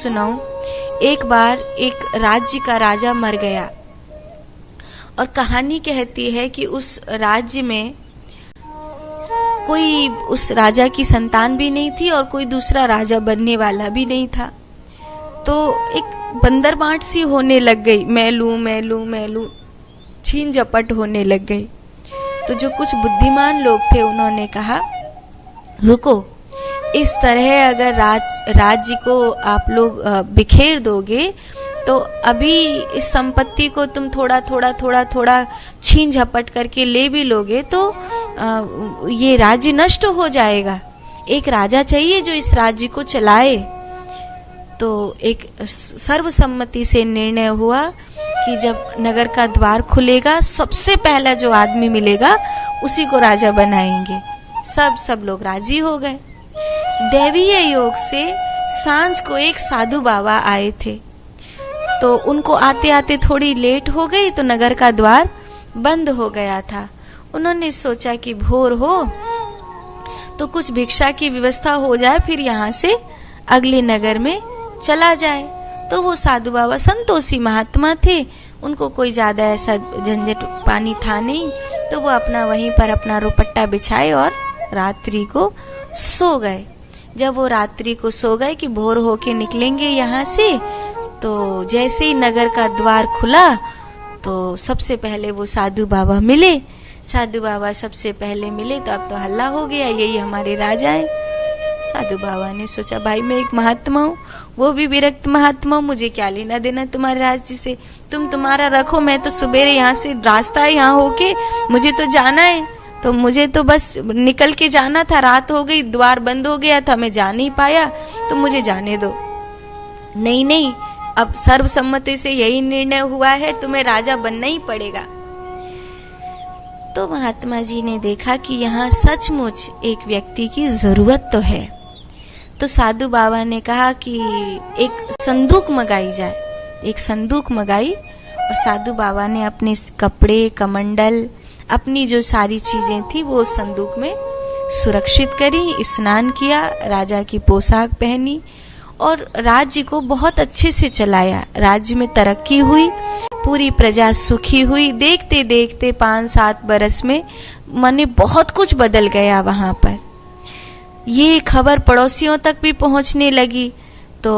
सुनाऊं। एक बार एक राज्य का राजा मर गया और कहानी कहती है कि उस राज्य में कोई उस राजा की संतान भी नहीं थी और कोई दूसरा राजा बनने वाला भी नहीं था। तो एक बंदर बांट सी होने लग गई, मैं लूं, छीन झपट होने लग गई। तो जो कुछ बुद्धिमान लोग थे उन्होंने कहा, रुको, इस तरह अगर राज्य को आप लोग बिखेर दोगे तो अभी इस संपत्ति को तुम थोड़ा छीन झपट करके ले भी लोगे तो ये राज्य नष्ट हो जाएगा। एक राजा चाहिए जो इस राज्य को चलाए। तो एक सर्वसम्मति से निर्णय हुआ कि जब नगर का द्वार खुलेगा सबसे पहला जो आदमी मिलेगा उसी को राजा बनाएंगे। सब लोग राजी हो गए। दैवीय योग से सांझ को एक साधु बाबा आए थे, तो उनको आते आते थोड़ी लेट हो गई तो नगर का द्वार बंद हो गया था। उन्होंने सोचा कि भोर हो तो कुछ भिक्षा की व्यवस्था हो जाए, फिर यहाँ से अगले नगर में चला जाए। तो वो साधु बाबा संतोषी महात्मा थे, उनको कोई ज्यादा ऐसा झंझट पानी था नहीं, तो वो अपना वहीं पर अपना रुपट्टा बिछाए और रात्रि को सो गए। जब वो रात्रि को सो गए कि भोर होके निकलेंगे यहाँ से, तो जैसे ही नगर का द्वार खुला तो सबसे पहले वो साधु बाबा मिले। साधु बाबा सबसे पहले मिले तो अब तो हल्ला हो गया, यही हमारे राजा हैं। साधु बाबा ने सोचा, भाई मैं एक महात्मा हूँ, वो भी विरक्त महात्मा हूँ, मुझे क्या लेना देना तुम्हारे राज्य से। तुम तुम्हारा रखो, मैं तो सुबेरे यहाँ से रास्ता है यहाँ होके मुझे तो जाना है, तो मुझे तो बस निकल के जाना था। रात हो गई, द्वार बंद हो गया था, मैं जा नहीं पाया, तो मुझे जाने दो। नहीं, अब सर्वसम्मति से यही निर्णय हुआ है, तुम्हें राजा बनना ही पड़ेगा। तो महात्मा जी ने देखा कि यहाँ सचमुच एक व्यक्ति की जरूरत तो है। तो साधु बाबा ने कहा कि एक संदूक मंगाई जाए। एक संदूक मंगाई और साधु बाबा ने अपने कपड़े, कमंडल, अपनी जो सारी चीजें थी वो उस संदूक में सुरक्षित करी। स्नान किया, राजा की पोशाक पहनी और राज्य को बहुत अच्छे से चलाया। राज्य में तरक्की हुई, पूरी प्रजा सुखी हुई। देखते देखते 5-7 बरस में माने बहुत कुछ बदल गया वहां पर। ये खबर पड़ोसियों तक भी पहुंचने लगी, तो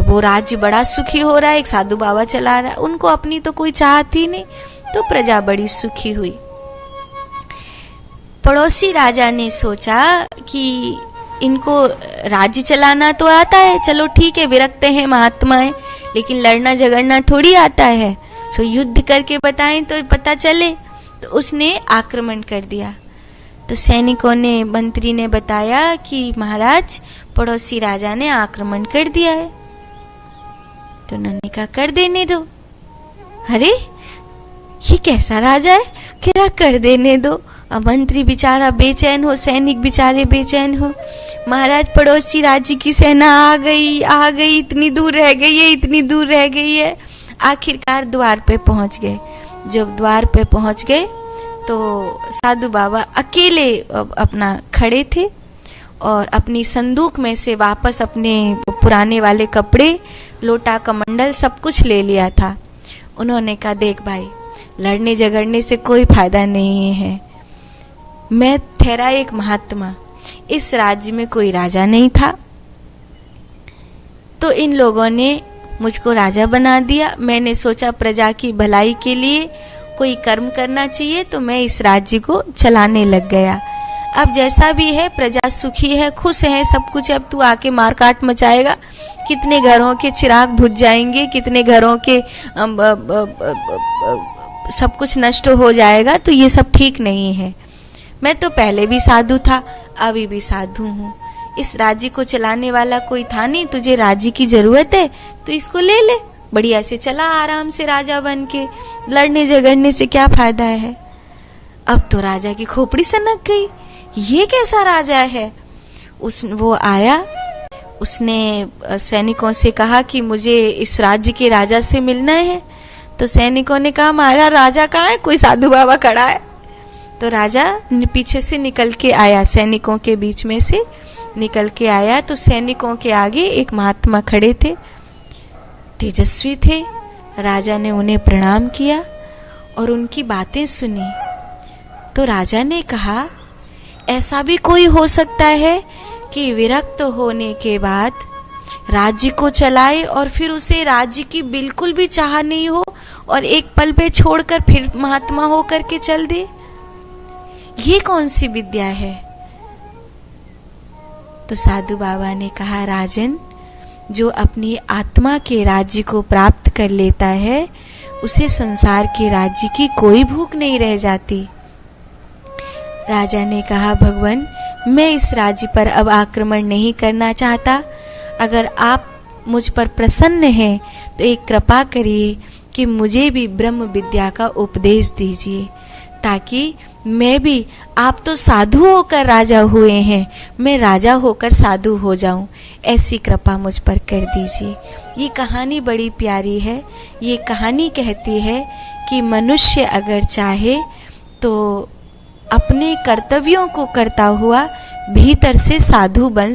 वो राज्य बड़ा सुखी हो रहा है, एक साधु बाबा चला रहा है, उनको अपनी तो कोई चाह थी नहीं, तो प्रजा बड़ी सुखी हुई। पड़ोसी राजा ने सोचा कि इनको राज्य चलाना तो आता है, चलो ठीक है, विरक्त हैं महात्माएं, लेकिन लड़ना झगड़ना थोड़ी आता है, सो युद्ध करके बताएं तो पता चले। तो उसने आक्रमण कर दिया। तो सैनिकों ने, मंत्री ने बताया कि महाराज पड़ोसी राजा ने आक्रमण कर दिया है। तो उन्होंने कहा कर देने दो। अरे ये कैसा राजा है, कह कर देने दो। अब मंत्री बेचारा बेचैन हो, सैनिक बेचारे बेचैन हो। महाराज पड़ोसी राज्य की सेना आ गई, इतनी दूर रह गई है। आखिरकार द्वार पे पहुंच गए। जब द्वार पे पहुंच गए तो साधु बाबा अकेले अपना खड़े थे और अपनी संदूक में से वापस अपने पुराने वाले कपड़े, लोटा, कमंडल सब कुछ ले लिया था। उन्होंने कहा, देख भाई, लड़ने झगड़ने से कोई फायदा नहीं है। मैं ठहरा एक महात्मा, इस राज्य में कोई राजा नहीं था, तो इन लोगों ने मुझको राजा बना दिया। मैंने सोचा प्रजा की भलाई के लिए कोई कर्म करना चाहिए, तो मैं इस राज्य को चलाने लग गया। अब जैसा भी है, प्रजा सुखी है, खुश है, सब कुछ। अब तू आके मारकाट मचाएगा, कितने घरों के चिराग बुझ जाएंगे, कितने घरों के सब कुछ नष्ट हो जाएगा, तो ये सब ठीक नहीं है। मैं तो पहले भी साधु था, अभी भी साधु हूँ। इस राज्य को चलाने वाला कोई था नहीं, तुझे राज्य की जरूरत है तो इसको ले ले, बढ़िया से चला आराम से राजा बन के, लड़ने झगड़ने से क्या फायदा है। अब तो राजा की खोपड़ी सनक गई, ये कैसा राजा है। वो आया, उसने सैनिकों से कहा कि मुझे इस राज्य के राजा से मिलना है। तो सैनिकों ने कहा, हमारा राजा कहाँ है, कोई साधु बाबा खड़ा है। तो राजा पीछे से निकल के आया सैनिकों के बीच में से, निकल के आया तो सैनिकों के आगे एक महात्मा खड़े थे, तेजस्वी थे। राजा ने उन्हें प्रणाम किया और उनकी बातें सुनी। तो राजा ने कहा, ऐसा भी कोई हो सकता है कि विरक्त होने के बाद राज्य को चलाए और फिर उसे राज्य की बिल्कुल भी चाह नहीं हो और एक पल पे छोड़कर फिर महात्मा होकर के चल दे? ये कौन सी विद्या है? तो साधु बाबा ने कहा, राजन, जो अपनी आत्मा के राज्य को प्राप्त कर लेता है उसे संसार के राज्य की कोई भूख नहीं रह जाती। राजा ने कहा, भगवान, मैं इस राज्य पर अब आक्रमण नहीं करना चाहता। अगर आप मुझ पर प्रसन्न हैं तो एक कृपा करिए कि मुझे भी ब्रह्म विद्या का उपदेश दीजिए, ताकि मैं भी, आप तो साधु होकर राजा हुए हैं, मैं राजा होकर साधु हो जाऊं, ऐसी कृपा मुझ पर कर दीजिए। ये कहानी बड़ी प्यारी है। ये कहानी कहती है कि मनुष्य अगर चाहे तो अपने कर्तव्यों को करता हुआ भीतर से साधु बन